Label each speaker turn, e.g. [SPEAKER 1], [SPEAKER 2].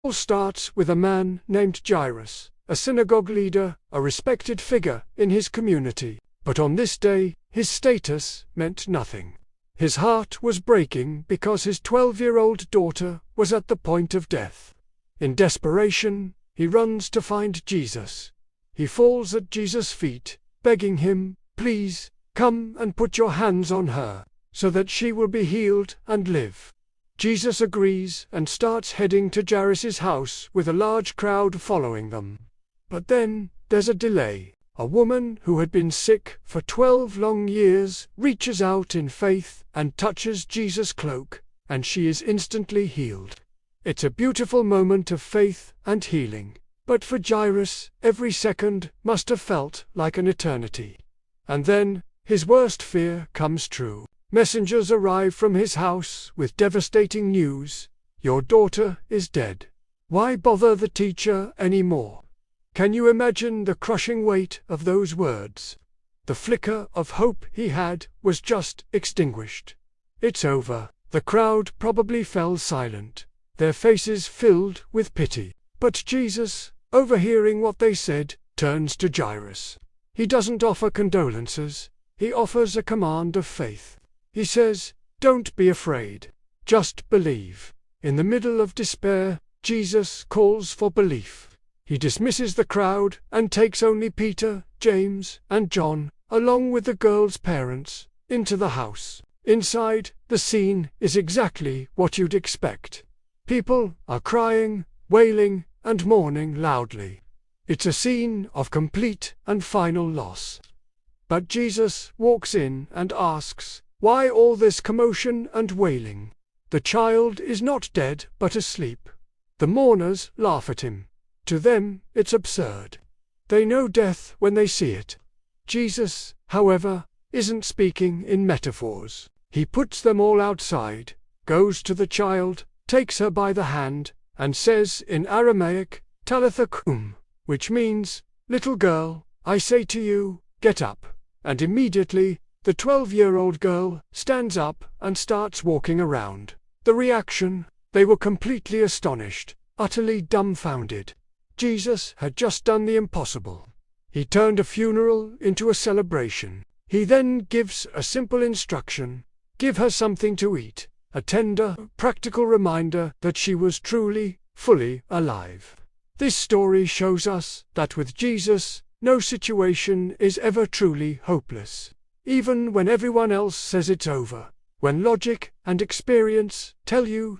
[SPEAKER 1] All starts with a man named Jairus, a synagogue leader, a respected figure in his community. But on this day, his status meant nothing. His heart was breaking because his 12-year-old daughter was at the point of death. In desperation, he runs to find Jesus. He falls at Jesus' feet, begging him, "Please, come and put your hands on her, so that she will be healed and live." Jesus agrees and starts heading to Jairus' house with a large crowd following them. But then, there's a delay. A woman who had been sick for 12 long years reaches out in faith and touches Jesus' cloak, and she is instantly healed. It's a beautiful moment of faith and healing. But for Jairus, every second must have felt like an eternity. And then, his worst fear comes true. Messengers arrive from his house with devastating news. "Your daughter is dead. Why bother the teacher anymore?" Can you imagine the crushing weight of those words? The flicker of hope he had was just extinguished. It's over. The crowd probably fell silent, their faces filled with pity. But Jesus, overhearing what they said, turns to Jairus. He doesn't offer condolences. He offers a command of faith. He says, "Don't be afraid. Just believe." In the middle of despair, Jesus calls for belief. He dismisses the crowd and takes only Peter, James, and John, along with the girl's parents, into the house. Inside, the scene is exactly what you'd expect. People are crying, wailing, and mourning loudly. It's a scene of complete and final loss. But Jesus walks in and asks, "Why all this commotion and wailing? The child is not dead but asleep." The mourners laugh at him. To them, it's absurd. They know death when they see it. Jesus, however, isn't speaking in metaphors. He puts them all outside, goes to the child, takes her by the hand, and says in Aramaic, "Talitha kum," which means, "Little girl, I say to you, get up." And immediately, the 12-year-old girl stands up and starts walking around. The reaction? They were completely astonished, utterly dumbfounded. Jesus had just done the impossible. He turned a funeral into a celebration. He then gives a simple instruction: give her something to eat, a tender, practical reminder that she was truly, fully alive. This story shows us that with Jesus, no situation is ever truly hopeless. Even when everyone else says it's over, when logic and experience tell you